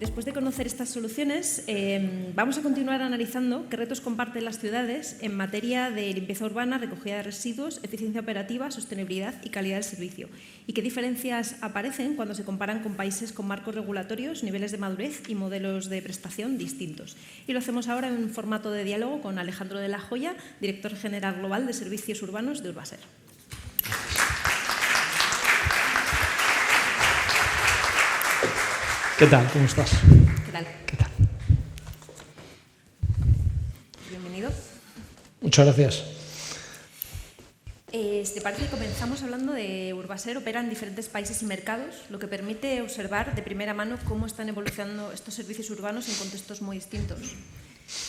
Después de conocer estas soluciones, vamos a continuar analizando qué retos comparten las ciudades en materia de limpieza urbana, recogida de residuos, eficiencia operativa, sostenibilidad y calidad del servicio, y qué diferencias aparecen cuando se comparan con países con marcos regulatorios, niveles de madurez y modelos de prestación distintos. Y lo hacemos ahora en formato de diálogo con Alejandro de la Joya, director general global de Servicios Urbanos de Urbaser. ¿Qué tal? ¿Cómo estás? ¿Qué tal? ¿Qué tal? Bienvenido. Muchas gracias. ¿Te parece que comenzamos hablando de Urbaser? Opera en diferentes países y mercados, lo que permite observar de primera mano cómo están evolucionando estos servicios urbanos en contextos muy distintos.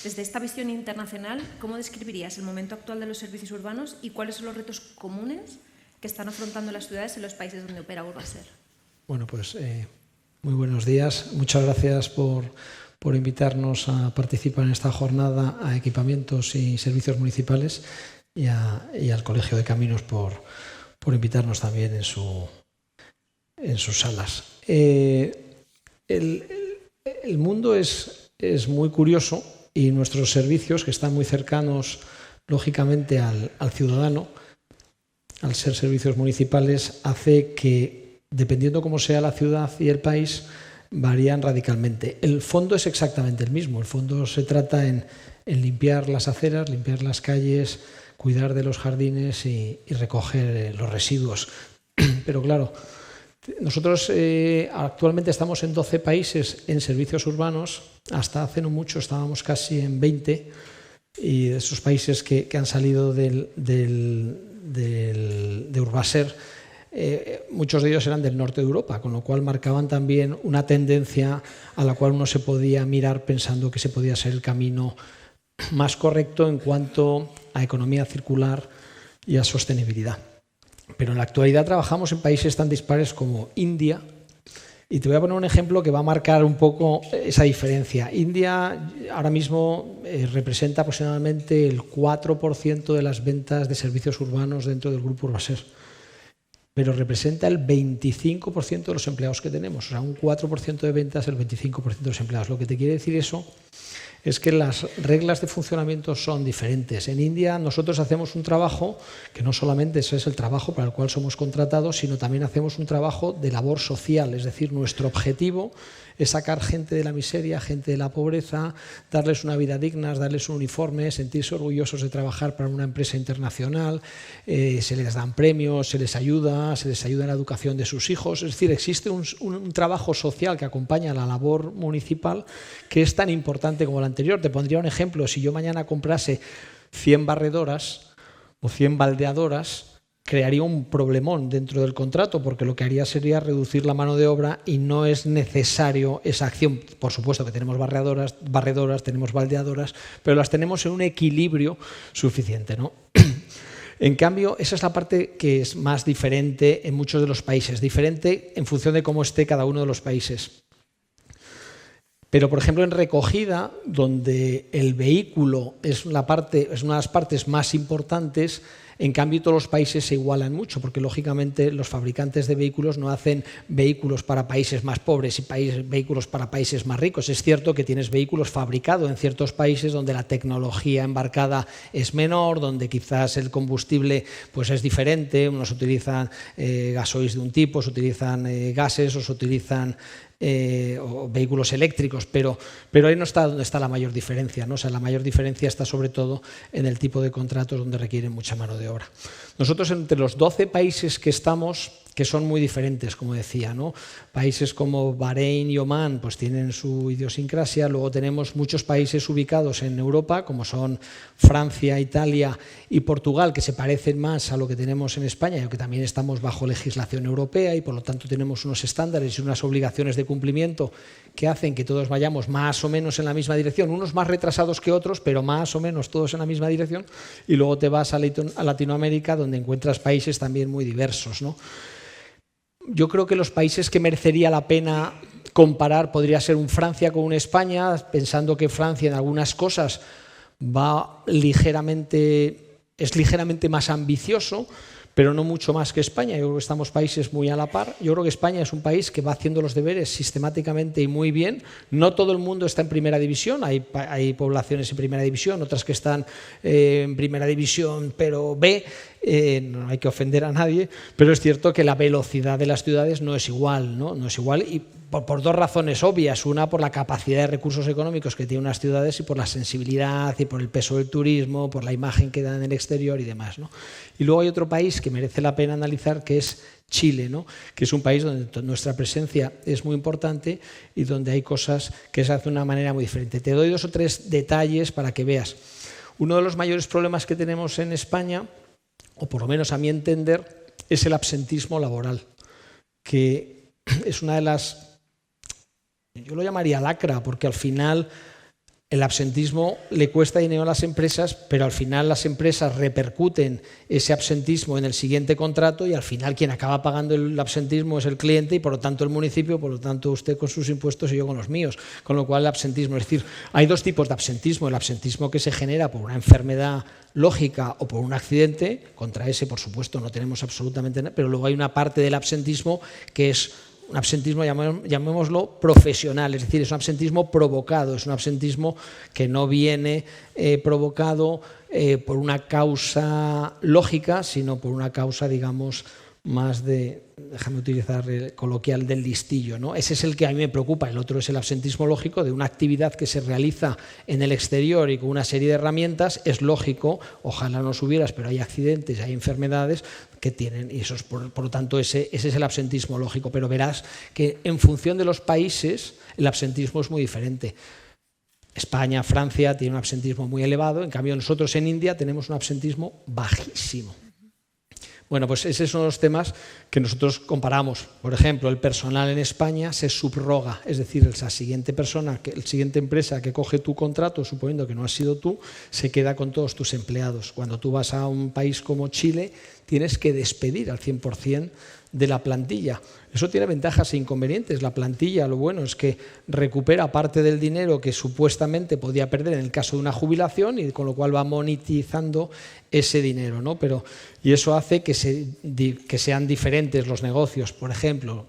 Desde esta visión internacional, ¿cómo describirías el momento actual de los servicios urbanos y cuáles son los retos comunes que están afrontando las ciudades en los países donde opera Urbaser? Bueno, pues muy buenos días. Muchas gracias por invitarnos a participar en esta jornada, a Equipamientos y Servicios Municipales y al Colegio de Caminos por invitarnos también en sus salas. El mundo es muy curioso y nuestros servicios, que están muy cercanos, lógicamente, al ciudadano, al ser servicios municipales, hace que, dependiendo cómo sea la ciudad y el país, varían radicalmente. El fondo es exactamente el mismo. El fondo se trata en limpiar las aceras, limpiar las calles, cuidar de los jardines y recoger los residuos. Pero claro, nosotros actualmente estamos en 12 países en servicios urbanos. Hasta hace no mucho estábamos casi en 20, y de esos países que han salido de Urbaser, muchos de ellos eran del norte de Europa, con lo cual marcaban también una tendencia a la cual uno se podía mirar pensando que se podía ser el camino más correcto en cuanto a economía circular y a sostenibilidad. Pero en la actualidad trabajamos en países tan dispares como India, y te voy a poner un ejemplo que va a marcar un poco esa diferencia. India ahora mismo representa aproximadamente el 4% de las ventas de servicios urbanos dentro del grupo Urbaser, pero representa el 25% de los empleados que tenemos. O sea, un 4% de ventas, el 25% de los empleados. Lo que te quiere decir eso es que las reglas de funcionamiento son diferentes. En India nosotros hacemos un trabajo que no solamente ese es el trabajo para el cual somos contratados, sino también hacemos un trabajo de labor social. Es decir, nuestro objetivo es sacar gente de la miseria, gente de la pobreza, darles una vida digna, darles un uniforme, sentirse orgullosos de trabajar para una empresa internacional, se les dan premios, se les ayuda en la educación de sus hijos. Es decir, existe un trabajo social que acompaña a la labor municipal que es tan importante como la anterior. Te pondría un ejemplo: si yo mañana comprase 100 barredoras o 100 baldeadoras, crearía un problemón dentro del contrato, porque lo que haría sería reducir la mano de obra y no es necesario esa acción. Por supuesto que tenemos barredoras, tenemos baldeadoras, pero las tenemos en un equilibrio suficiente, ¿no? En cambio, esa es la parte que es más diferente en muchos de los países, diferente en función de cómo esté cada uno de los países. Pero, por ejemplo, en recogida, donde el vehículo es una de las partes más importantes, en cambio todos los países se igualan mucho, porque lógicamente los fabricantes de vehículos no hacen vehículos para países más pobres y vehículos para países más ricos. Es cierto que tienes vehículos fabricados en ciertos países donde la tecnología embarcada es menor, donde quizás el combustible pues es diferente, unos utilizan gasoil de un tipo, se utilizan gases o se utilizan o vehículos eléctricos, pero ahí no está donde está la mayor diferencia, ¿no? O sea, la mayor diferencia está sobre todo en el tipo de contratos donde requieren mucha mano de obra. Nosotros, entre los 12 países que estamos, que son muy diferentes, como decía, ¿no? Países como Bahrein y Omán pues tienen su idiosincrasia. Luego tenemos muchos países ubicados en Europa, como son Francia, Italia y Portugal, que se parecen más a lo que tenemos en España, y que también estamos bajo legislación europea y por lo tanto tenemos unos estándares y unas obligaciones de cumplimiento que hacen que todos vayamos más o menos en la misma dirección, unos más retrasados que otros, pero más o menos todos en la misma dirección. Y luego te vas a Latinoamérica, donde encuentras países también muy diversos, ¿no? Yo creo que los países que merecería la pena comparar podría ser un Francia con una España, pensando que Francia en algunas cosas es ligeramente más ambicioso, pero no mucho más que España. Yo creo que estamos países muy a la par. Yo creo que España es un país que va haciendo los deberes sistemáticamente y muy bien. No todo el mundo está en primera división, hay poblaciones en primera división, otras que están en primera división pero B. No hay que ofender a nadie, pero es cierto que la velocidad de las ciudades no es igual, ¿no? No es igual, y por dos razones obvias. Una, por la capacidad de recursos económicos que tienen unas ciudades, y por la sensibilidad y por el peso del turismo, por la imagen que dan en el exterior y demás, ¿no? Y luego hay otro país que merece la pena analizar, que es Chile, ¿no? Que es un país donde nuestra presencia es muy importante y donde hay cosas que se hacen de una manera muy diferente. Te doy 2 o 3 detalles para que veas. Uno de los mayores problemas que tenemos en España, o por lo menos a mi entender, es el absentismo laboral, que es una de las, yo lo llamaría lacra, porque al final el absentismo le cuesta dinero a las empresas, pero al final las empresas repercuten ese absentismo en el siguiente contrato, y al final quien acaba pagando el absentismo es el cliente y por lo tanto el municipio, por lo tanto usted con sus impuestos y yo con los míos. Con lo cual el absentismo, es decir, hay 2 tipos de absentismo: el absentismo que se genera por una enfermedad lógica o por un accidente. Contra ese, por supuesto, no tenemos absolutamente nada, pero luego hay una parte del absentismo que es un absentismo, llamémoslo profesional, es decir, es un absentismo provocado, es un absentismo que no viene provocado por una causa lógica, sino por una causa, digamos, más de, déjame utilizar el coloquial, del listillo, ¿no? Ese es el que a mí me preocupa. El otro es el absentismo lógico de una actividad que se realiza en el exterior y con una serie de herramientas. Es lógico, ojalá no hubieras, pero hay accidentes, hay enfermedades que tienen, y eso es, por lo tanto ese es el absentismo lógico. Pero verás que en función de los países el absentismo es muy diferente. España, Francia tiene un absentismo muy elevado, en cambio nosotros en India tenemos un absentismo bajísimo. Bueno, pues esos son los temas que nosotros comparamos. Por ejemplo, el personal en España se subroga, es decir, la siguiente empresa que coge tu contrato, suponiendo que no has sido tú, se queda con todos tus empleados. Cuando tú vas a un país como Chile, tienes que despedir al 100% de la plantilla. Eso tiene ventajas e inconvenientes. La plantilla, lo bueno es que recupera parte del dinero que supuestamente podía perder en el caso de una jubilación, y con lo cual va monetizando ese dinero, ¿no? Y eso hace que sean diferentes los negocios. Por ejemplo,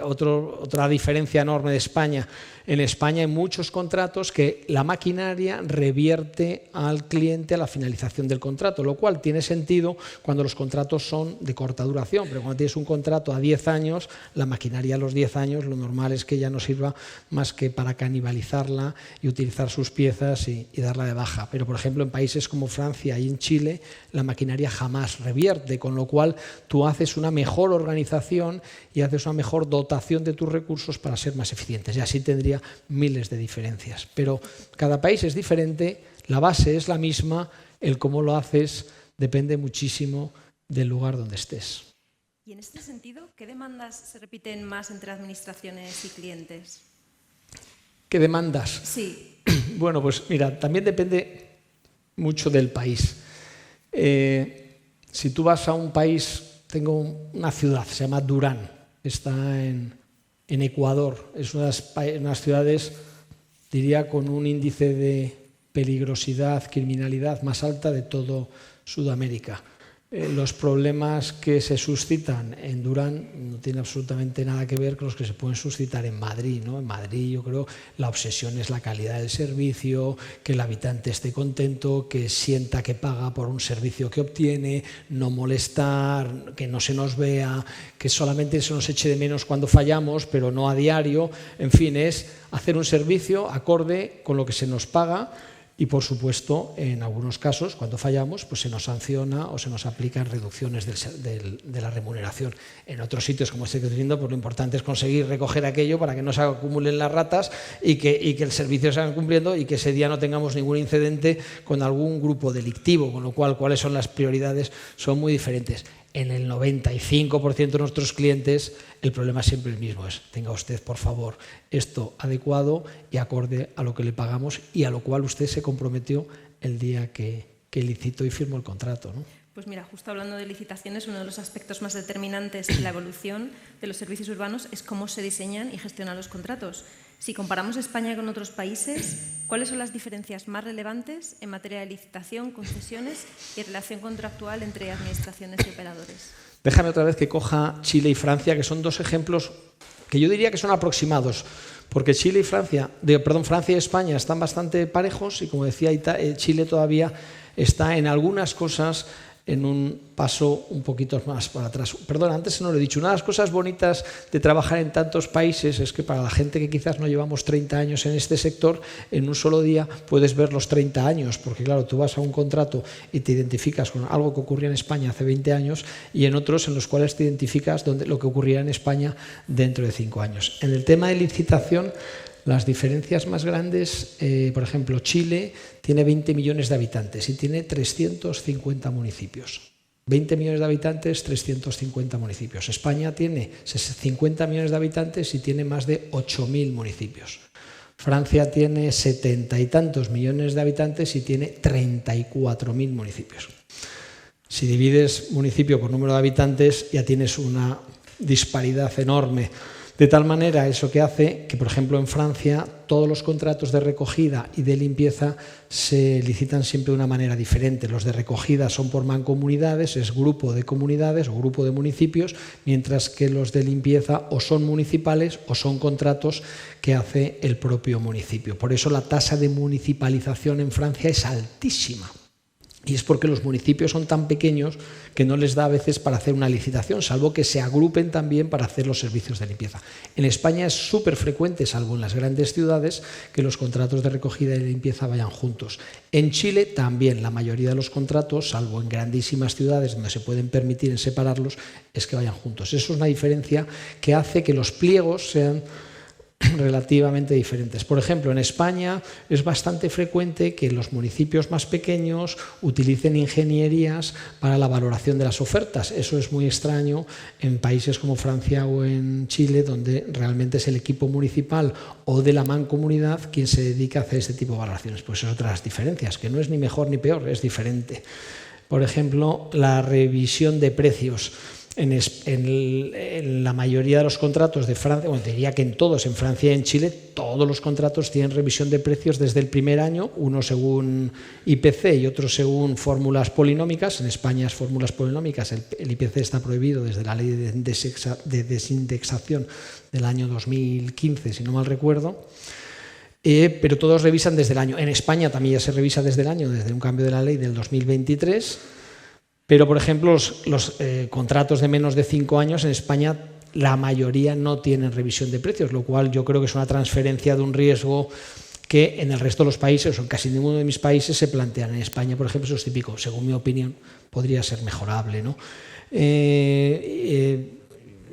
otra diferencia enorme de España. En España hay muchos contratos que la maquinaria revierte al cliente a la finalización del contrato, lo cual tiene sentido cuando los contratos son de corta duración, pero cuando tienes un contrato a 10 años, la maquinaria a los 10 años lo normal es que ya no sirva más que para canibalizarla y utilizar sus piezas y darla de baja. Pero, por ejemplo, en países como Francia y en Chile, la maquinaria jamás revierte, con lo cual tú haces una mejor organización y haces una mejor dotación de tus recursos para ser más eficientes, y así tendría miles de diferencias. Pero cada país es diferente, la base es la misma, el cómo lo haces depende muchísimo del lugar donde estés. Y en este sentido, ¿qué demandas se repiten más entre administraciones y clientes? ¿Qué demandas? Sí. Bueno, pues mira, también depende mucho del país. Si tú vas a un país, tengo una ciudad, se llama Durán, está en Ecuador, es una de las ciudades, diría, con un índice de peligrosidad, criminalidad más alta de todo Sudamérica. Los problemas que se suscitan en Durán no tienen absolutamente nada que ver con los que se pueden suscitar en Madrid, ¿no? En Madrid, yo creo, la obsesión es la calidad del servicio, que el habitante esté contento, que sienta que paga por un servicio que obtiene, no molestar, que no se nos vea, que solamente se nos eche de menos cuando fallamos, pero no a diario. En fin, es hacer un servicio acorde con lo que se nos paga. Y, por supuesto, en algunos casos, cuando fallamos, pues se nos sanciona o se nos aplican reducciones de la remuneración. En otros sitios, como estoy diciendo, pues lo importante es conseguir recoger aquello para que no se acumulen las ratas y que el servicio se haga cumpliendo, y que ese día no tengamos ningún incidente con algún grupo delictivo, con lo cual, cuáles son las prioridades son muy diferentes. En el 95% de nuestros clientes el problema es siempre el mismo, es: tenga usted, por favor, esto adecuado y acorde a lo que le pagamos y a lo cual usted se comprometió el día que licitó y firmó el contrato, ¿no? Pues mira, justo hablando de licitaciones, uno de los aspectos más determinantes de la evolución de los servicios urbanos es cómo se diseñan y gestionan los contratos. Si comparamos España con otros países, ¿cuáles son las diferencias más relevantes en materia de licitación, concesiones y relación contractual entre administraciones y operadores? Déjame otra vez que coja Chile y Francia, que son dos ejemplos que yo diría que son aproximados, porque Francia y España están bastante parejos y, como decía, Chile todavía está en algunas cosas en un paso un poquito más para atrás. Perdón, antes no lo he dicho. Una de las cosas bonitas de trabajar en tantos países es que para la gente que quizás no llevamos 30 años en este sector, en un solo día puedes ver los 30 años, porque claro, tú vas a un contrato y te identificas con algo que ocurría en España hace 20 años y en otros en los cuales te identificas lo que ocurría en España dentro de 5 años. En el tema de licitación, las diferencias más grandes, por ejemplo, Chile tiene 20 millones de habitantes y tiene 350 municipios. 20 millones de habitantes, 350 municipios. España tiene 50 millones de habitantes y tiene más de 8.000 municipios. Francia tiene 70 y tantos millones de habitantes y tiene 34.000 municipios. Si divides municipio por número de habitantes, ya tienes una disparidad enorme. De tal manera, eso que hace que, por ejemplo, en Francia, todos los contratos de recogida y de limpieza se licitan siempre de una manera diferente. Los de recogida son por mancomunidades, es grupo de comunidades o grupo de municipios, mientras que los de limpieza o son municipales o son contratos que hace el propio municipio. Por eso la tasa de municipalización en Francia es altísima. Y es porque los municipios son tan pequeños que no les da a veces para hacer una licitación, salvo que se agrupen también para hacer los servicios de limpieza. En España es súper frecuente, salvo en las grandes ciudades, que los contratos de recogida y de limpieza vayan juntos. En Chile también la mayoría de los contratos, salvo en grandísimas ciudades donde se pueden permitir separarlos, es que vayan juntos. Eso es una diferencia que hace que los pliegos sean relativamente diferentes. Por ejemplo, en España es bastante frecuente que los municipios más pequeños utilicen ingenierías para la valoración de las ofertas. Eso es muy extraño en países como Francia o en Chile, donde realmente es el equipo municipal o de la mancomunidad quien se dedica a hacer este tipo de valoraciones. Pues es otra de las diferencias, que no es ni mejor ni peor, es diferente. Por ejemplo, la revisión de precios. En la mayoría de los contratos de Francia, bueno, diría que en todos, en Francia y en Chile, todos los contratos tienen revisión de precios desde el primer año, uno según IPC y otro según fórmulas polinómicas. En España es fórmulas polinómicas, el IPC está prohibido desde la ley de desindexación del año 2015, si no mal recuerdo. Pero todos revisan desde el año. En España también ya se revisa desde el año, desde un cambio de la ley del 2023. Pero, por ejemplo, los contratos de menos de 5 años en España, la mayoría no tienen revisión de precios, lo cual yo creo que es una transferencia de un riesgo que en el resto de los países, o en casi ninguno de mis países, se plantean. En España, por ejemplo, eso es típico. Según mi opinión, podría ser mejorable, ¿no?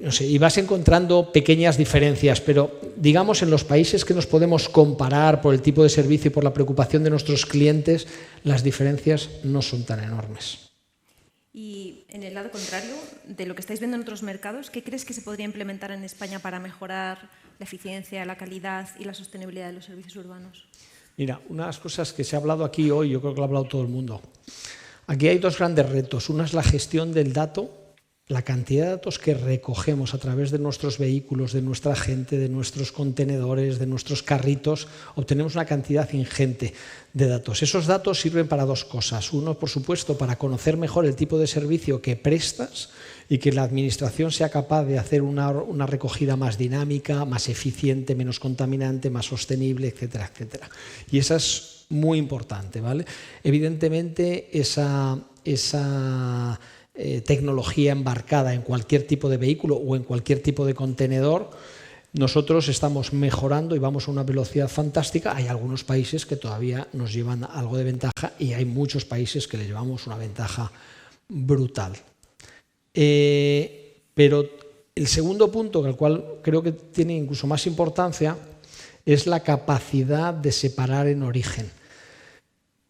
No sé, y vas encontrando pequeñas diferencias, pero digamos en los países que nos podemos comparar por el tipo de servicio y por la preocupación de nuestros clientes, las diferencias no son tan enormes. Y en el lado contrario, de lo que estáis viendo en otros mercados, ¿qué crees que se podría implementar en España para mejorar la eficiencia, la calidad y la sostenibilidad de los servicios urbanos? Mira, una de las cosas que se ha hablado aquí hoy, yo creo que lo ha hablado todo el mundo. Aquí hay dos grandes retos. Una es la gestión del dato, la cantidad de datos que recogemos a través de nuestros vehículos, de nuestra gente, de nuestros contenedores, de nuestros carritos. Obtenemos una cantidad ingente de datos. Esos datos sirven para dos cosas. Uno, por supuesto, para conocer mejor el tipo de servicio que prestas y que la administración sea capaz de hacer una recogida más dinámica, más eficiente, menos contaminante, más sostenible, etcétera, etcétera. Y esa es muy importante, ¿vale? Evidentemente, esa tecnología embarcada en cualquier tipo de vehículo o en cualquier tipo de contenedor, nosotros estamos mejorando y vamos a una velocidad fantástica. Hay algunos países que todavía nos llevan algo de ventaja y hay muchos países que les llevamos una ventaja brutal. Pero el segundo punto, el cual creo que tiene incluso más importancia, es la capacidad de separar en origen.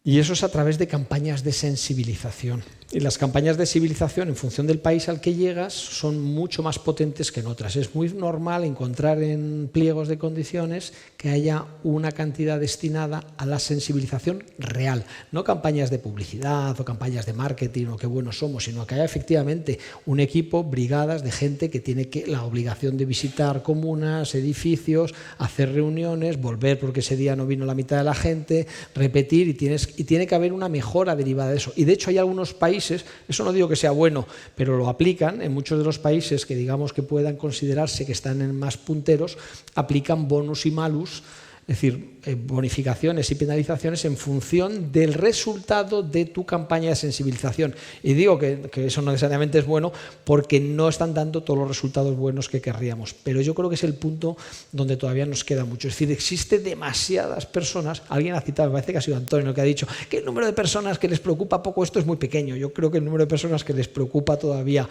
Y eso es a través de campañas de sensibilización. Y las campañas de civilización en función del país al que llegas son mucho más potentes que en otras. Es muy normal encontrar en pliegos de condiciones que haya una cantidad destinada a la sensibilización real, no campañas de publicidad o campañas de marketing o qué buenos somos, sino que haya efectivamente un equipo, brigadas de gente que tiene la obligación de visitar comunas, edificios, hacer reuniones, volver porque ese día no vino la mitad de la gente, repetir y tiene que haber una mejora derivada de eso. Y de hecho hay algunos países, eso no digo que sea bueno, pero lo aplican en muchos de los países que digamos que puedan considerarse que están en más punteros, aplican bonus y malus, es decir, bonificaciones y penalizaciones en función del resultado de tu campaña de sensibilización. Y digo que eso no necesariamente es bueno porque no están dando todos los resultados buenos que querríamos. Pero yo creo que es el punto donde todavía nos queda mucho. Es decir, existe demasiadas personas, alguien ha citado, me parece que ha sido Antonio, que ha dicho que el número de personas que les preocupa poco esto es muy pequeño. Yo creo que el número de personas que les preocupa todavía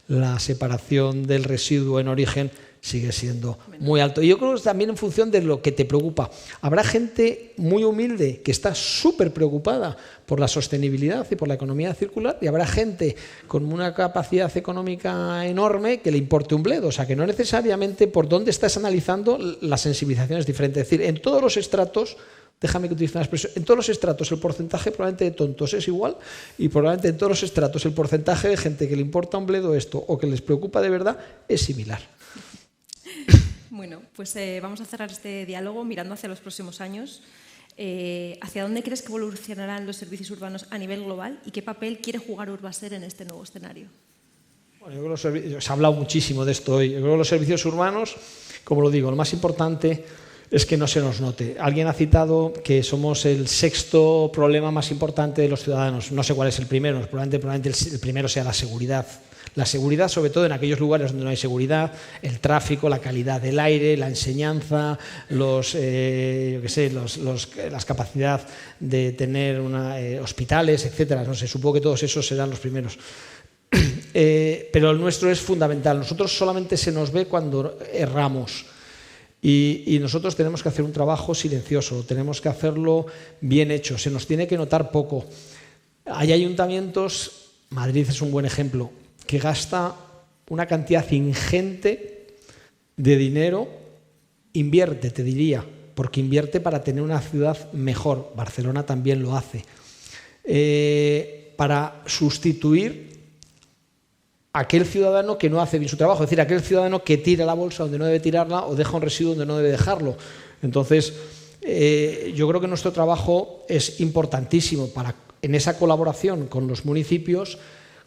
la separación del residuo en origen sigue siendo muy alto. Y yo creo que también en función de lo que te preocupa. Habrá gente muy humilde que está súper preocupada por la sostenibilidad y por la economía circular, y habrá gente con una capacidad económica enorme que le importe un bledo. O sea, que no necesariamente por dónde estás analizando la sensibilización es diferente. Es decir, en todos los estratos, déjame que utilice una expresión, en todos los estratos el porcentaje probablemente de tontos es igual, y probablemente en todos los estratos el porcentaje de gente que le importa un bledo esto o que les preocupa de verdad es similar. Bueno, pues vamos a cerrar este diálogo mirando hacia los próximos años. ¿Hacia dónde crees que evolucionarán los servicios urbanos a nivel global y qué papel quiere jugar Urbaser en este nuevo escenario? Bueno, yo creo que se ha hablado muchísimo de esto hoy. Yo creo que los servicios urbanos, como lo digo, lo más importante es que no se nos note. Alguien ha citado que somos el sexto problema más importante de los ciudadanos. No sé cuál es el primero, probablemente el primero sea la seguridad. La seguridad, sobre todo en aquellos lugares donde no hay seguridad, el tráfico, la calidad del aire, la enseñanza, la capacidad de tener hospitales, etcétera. No sé, supongo que todos esos serán los primeros. Pero el nuestro es fundamental. Nosotros solamente se nos ve cuando erramos. Y nosotros tenemos que hacer un trabajo silencioso, tenemos que hacerlo bien hecho, se nos tiene que notar poco. Hay ayuntamientos, Madrid es un buen ejemplo, que gasta una cantidad ingente de dinero, invierte, te diría, porque invierte para tener una ciudad mejor. Barcelona también lo hace. Para sustituir a aquel ciudadano que no hace bien su trabajo, es decir, aquel ciudadano que tira la bolsa donde no debe tirarla o deja un residuo donde no debe dejarlo. Entonces, yo creo que nuestro trabajo es importantísimo para, en esa colaboración con los municipios,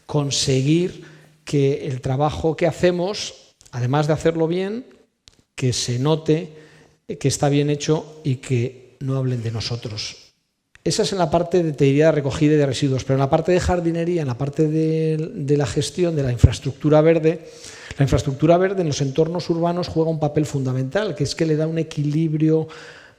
conseguir que el trabajo que hacemos, además de hacerlo bien, que se note que está bien hecho y que no hablen de nosotros. Esa es en la parte de, te diría, de recogida de residuos, pero en la parte de jardinería, en la parte de la gestión de la infraestructura verde en los entornos urbanos juega un papel fundamental, que es que le da un equilibrio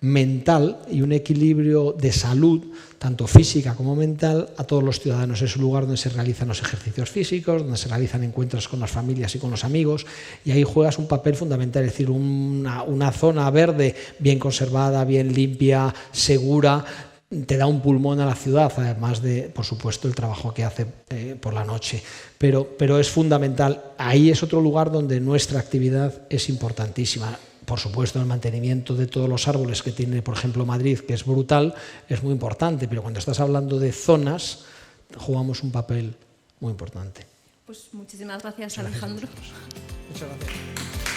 mental y un equilibrio de salud, tanto física como mental, a todos los ciudadanos. Es un lugar donde se realizan los ejercicios físicos, donde se realizan encuentros con las familias y con los amigos, y ahí juegas un papel fundamental, es decir, una zona verde bien conservada, bien limpia, segura, te da un pulmón a la ciudad, además de, por supuesto, el trabajo que hace por la noche. Pero es fundamental. Ahí es otro lugar donde nuestra actividad es importantísima. Por supuesto, el mantenimiento de todos los árboles que tiene, por ejemplo, Madrid, que es brutal, es muy importante, pero cuando estás hablando de zonas, jugamos un papel muy importante. Pues muchísimas gracias, Alejandro. Muchas gracias.